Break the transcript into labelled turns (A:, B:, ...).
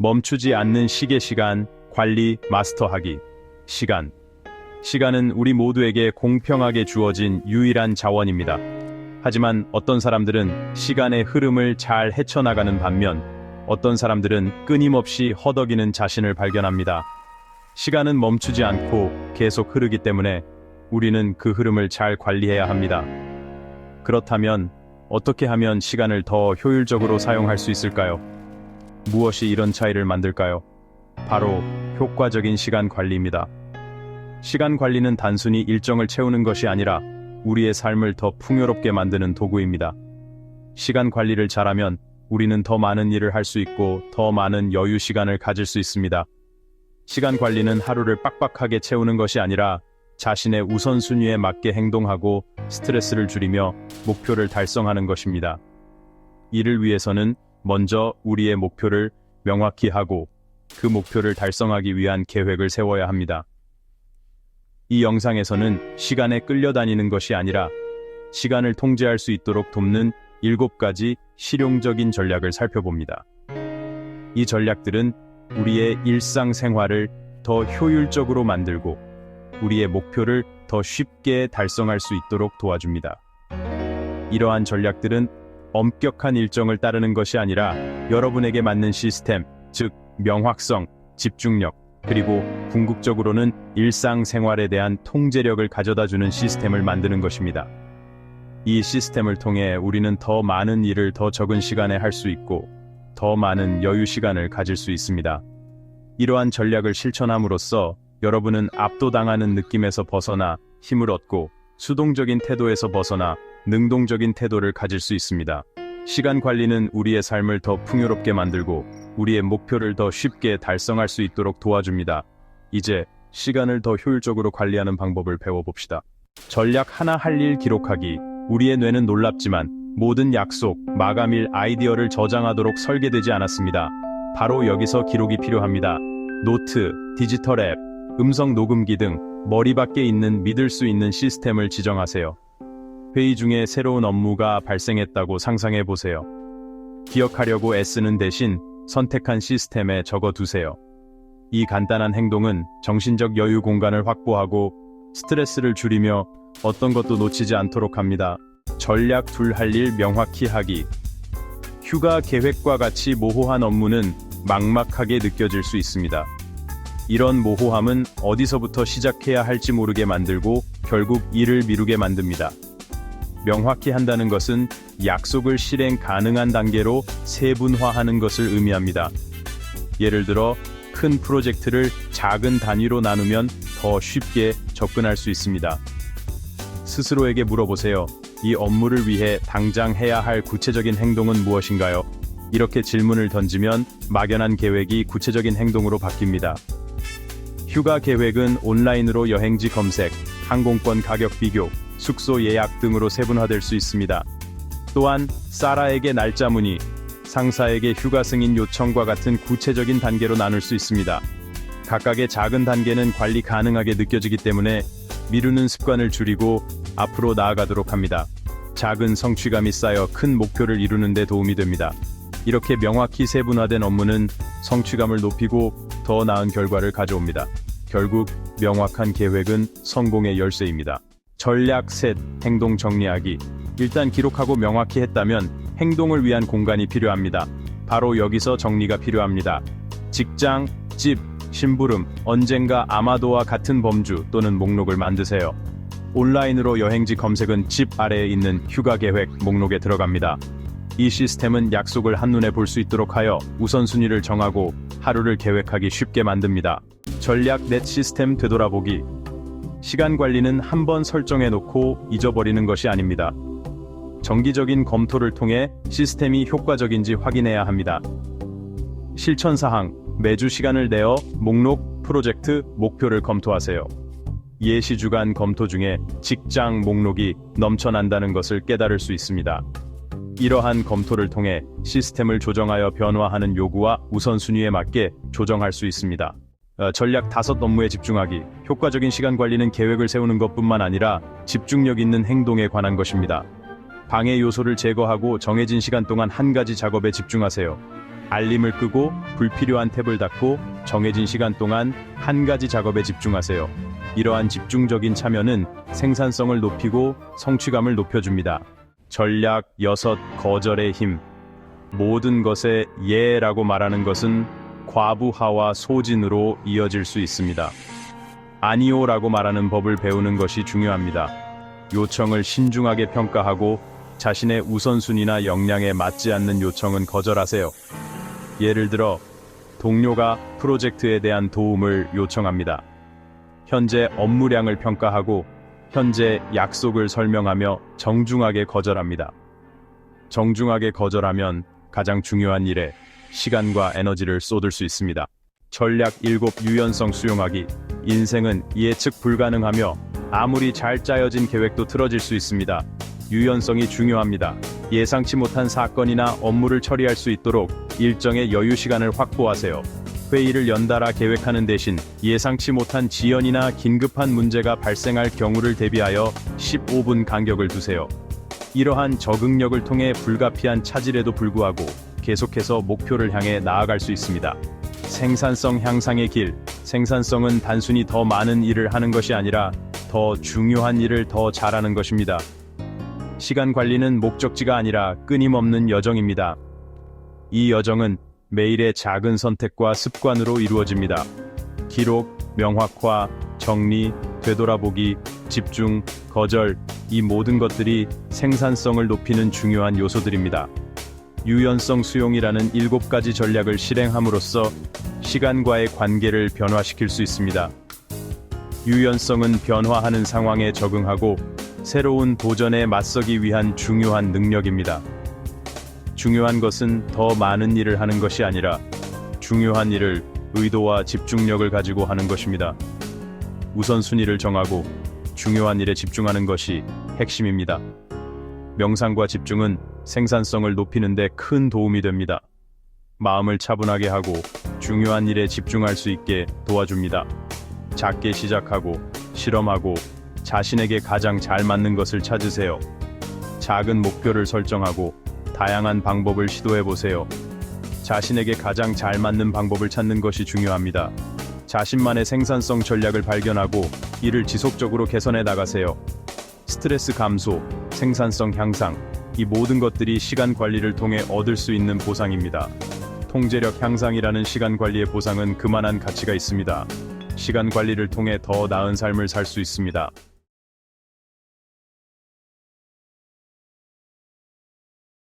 A: 멈추지 않는 시간 관리 마스터하기. 시간은 우리 모두에게 공평하게 주어진 유일한 자원입니다. 하지만 어떤 사람들은 시간의 흐름을 잘 헤쳐나가는 반면 어떤 사람들은 끊임없이 허덕이는 자신을 발견합니다. 시간은 멈추지 않고 계속 흐르기 때문에 우리는 그 흐름을 잘 관리해야 합니다. 그렇다면 어떻게 하면 시간을 더 효율적으로 사용할 수 있을까요? 무엇이 이런 차이를 만들까요? 바로 효과적인 시간 관리입니다. 시간 관리는 단순히 일정을 채우는 것이 아니라 우리의 삶을 더 풍요롭게 만드는 도구입니다. 시간 관리를 잘하면 우리는 더 많은 일을 할 수 있고 더 많은 여유 시간을 가질 수 있습니다. 시간 관리는 하루를 빡빡하게 채우는 것이 아니라 자신의 우선순위에 맞게 행동하고 스트레스를 줄이며 목표를 달성하는 것입니다. 이를 위해서는 먼저 우리의 목표를 명확히 하고 그 목표를 달성하기 위한 계획을 세워야 합니다. 이 영상에서는 시간에 끌려다니는 것이 아니라 시간을 통제할 수 있도록 돕는 7가지 실용적인 전략을 살펴봅니다. 이 전략들은 우리의 일상생활을 더 효율적으로 만들고 우리의 목표를 더 쉽게 달성할 수 있도록 도와줍니다. 이러한 전략들은 엄격한 일정을 따르는 것이 아니라 여러분에게 맞는 시스템, 즉 명확성, 집중력, 그리고 궁극적으로는 일상생활에 대한 통제력을 가져다주는 시스템을 만드는 것입니다. 이 시스템을 통해 우리는 더 많은 일을 더 적은 시간에 할 수 있고 더 많은 여유 시간을 가질 수 있습니다. 이러한 전략을 실천함으로써 여러분은 압도당하는 느낌에서 벗어나 힘을 얻고 수동적인 태도에서 벗어나 능동적인 태도를 가질 수 있습니다. 시간 관리는 우리의 삶을 더 풍요롭게 만들고 우리의 목표를 더 쉽게 달성할 수 있도록 도와줍니다. 이제 시간을 더 효율적으로 관리하는 방법을 배워봅시다. 전략 하나 할 일 기록하기. 우리의 뇌는 놀랍지만 모든 약속, 마감일, 아이디어를 저장하도록 설계되지 않았습니다. 바로 여기서 기록이 필요합니다. 노트, 디지털 앱, 음성 녹음기 등 머리 밖에 있는 믿을 수 있는 시스템을 지정하세요. 회의 중에 새로운 업무가 발생했다고 상상해 보세요. 기억하려고 애쓰는 대신 선택한 시스템에 적어두세요. 이 간단한 행동은 정신적 여유 공간을 확보하고 스트레스를 줄이며 어떤 것도 놓치지 않도록 합니다. 전략 둘 할 일 명확히 하기. 휴가 계획과 같이 모호한 업무는 막막하게 느껴질 수 있습니다. 이런 모호함은 어디서부터 시작해야 할지 모르게 만들고 결국 일을 미루게 만듭니다. 명확히 한다는 것은 약속을 실행 가능한 단계로 세분화하는 것을 의미합니다. 예를 들어 큰 프로젝트를 작은 단위로 나누면 더 쉽게 접근할 수 있습니다. 스스로에게 물어보세요. 이 업무를 위해 당장 해야 할 구체적인 행동은 무엇인가요? 이렇게 질문을 던지면 막연한 계획이 구체적인 행동으로 바뀝니다. 휴가 계획은 온라인으로 여행지 검색, 항공권 가격 비교, 숙소 예약 등으로 세분화될 수 있습니다. 또한 사라에게 날짜 문의, 상사에게 휴가 승인 요청과 같은 구체적인 단계로 나눌 수 있습니다. 각각의 작은 단계는 관리 가능하게 느껴지기 때문에 미루는 습관을 줄이고 앞으로 나아가도록 합니다. 작은 성취감이 쌓여 큰 목표를 이루는 데 도움이 됩니다. 이렇게 명확히 세분화된 업무는 성취감을 높이고 더 나은 결과를 가져옵니다. 결국 명확한 계획은 성공의 열쇠입니다. 전략 셋, 행동 정리하기. 일단 기록하고 명확히 했다면 행동을 위한 공간이 필요합니다. 바로 여기서 정리가 필요합니다. 직장, 집, 심부름, 언젠가 아마도와 같은 범주 또는 목록을 만드세요. 온라인으로 여행지 검색은 집 아래에 있는 휴가 계획 목록에 들어갑니다. 이 시스템은 약속을 한눈에 볼 수 있도록 하여 우선순위를 정하고 하루를 계획하기 쉽게 만듭니다. 전략 넷, 시스템 되돌아보기. 시간 관리는 한번 설정해 놓고 잊어버리는 것이 아닙니다. 정기적인 검토를 통해 시스템이 효과적인지 확인해야 합니다. 실천사항, 매주 시간을 내어 목록, 프로젝트, 목표를 검토하세요. 예시주간 검토 중에 직장 목록이 넘쳐난다는 것을 깨달을 수 있습니다. 이러한 검토를 통해 시스템을 조정하여 변화하는 요구와 우선순위에 맞게 조정할 수 있습니다. 전략 5, 업무에 집중하기. 효과적인 시간 관리는 계획을 세우는 것뿐만 아니라 집중력 있는 행동에 관한 것입니다. 방해 요소를 제거하고 정해진 시간 동안 한 가지 작업에 집중하세요. 알림을 끄고 불필요한 탭을 닫고 정해진 시간 동안 한 가지 작업에 집중하세요. 이러한 집중적인 참여는 생산성을 높이고 성취감을 높여줍니다. 전략 6. 거절의 힘. 모든 것에 예라고 말하는 것은 과부하와 소진으로 이어질 수 있습니다. 아니오라고 말하는 법을 배우는 것이 중요합니다. 요청을 신중하게 평가하고 자신의 우선순위나 역량에 맞지 않는 요청은 거절하세요. 예를 들어 동료가 프로젝트에 대한 도움을 요청합니다. 현재 업무량을 평가하고 현재 약속을 설명하며 정중하게 거절합니다. 정중하게 거절하면 가장 중요한 일에 시간과 에너지를 쏟을 수 있습니다. 전략 7. 유연성 수용하기. 인생은 예측 불가능하며 아무리 잘 짜여진 계획도 틀어질 수 있습니다. 유연성이 중요합니다. 예상치 못한 사건이나 업무를 처리할 수 있도록 일정의 여유 시간을 확보하세요. 회의를 연달아 계획하는 대신 예상치 못한 지연이나 긴급한 문제가 발생할 경우를 대비하여 15분 간격을 두세요. 이러한 적응력을 통해 불가피한 차질에도 불구하고 계속해서 목표를 향해 나아갈 수 있습니다. 생산성 향상의 길. 생산성은 단순히 더 많은 일을 하는 것이 아니라 더 중요한 일을 더 잘하는 것입니다. 시간 관리는 목적지가 아니라 끊임없는 여정입니다. 이 여정은 매일의 작은 선택과 습관으로 이루어집니다. 기록, 명확화, 정리, 되돌아보기, 집중, 거절, 이 모든 것들이 생산성을 높이는 중요한 요소들입니다. 유연성 수용이라는 7가지 전략을 실행함으로써 시간과의 관계를 변화시킬 수 있습니다. 유연성은 변화하는 상황에 적응하고 새로운 도전에 맞서기 위한 중요한 능력입니다. 중요한 것은 더 많은 일을 하는 것이 아니라 중요한 일을 의도와 집중력을 가지고 하는 것입니다. 우선순위를 정하고 중요한 일에 집중하는 것이 핵심입니다. 명상과 집중은 생산성을 높이는 데 큰 도움이 됩니다. 마음을 차분하게 하고 중요한 일에 집중할 수 있게 도와줍니다. 작게 시작하고 실험하고 자신에게 가장 잘 맞는 것을 찾으세요. 작은 목표를 설정하고 다양한 방법을 시도해 보세요. 자신에게 가장 잘 맞는 방법을 찾는 것이 중요합니다. 자신만의 생산성 전략을 발견하고 이를 지속적으로 개선해 나가세요. 스트레스 감소, 생산성 향상, 이 모든 것들이 시간 관리를 통해 얻을 수 있는 보상입니다. 통제력 향상이라는 시간 관리의 보상은 그만한 가치가 있습니다. 시간 관리를 통해 더 나은 삶을 살 수 있습니다.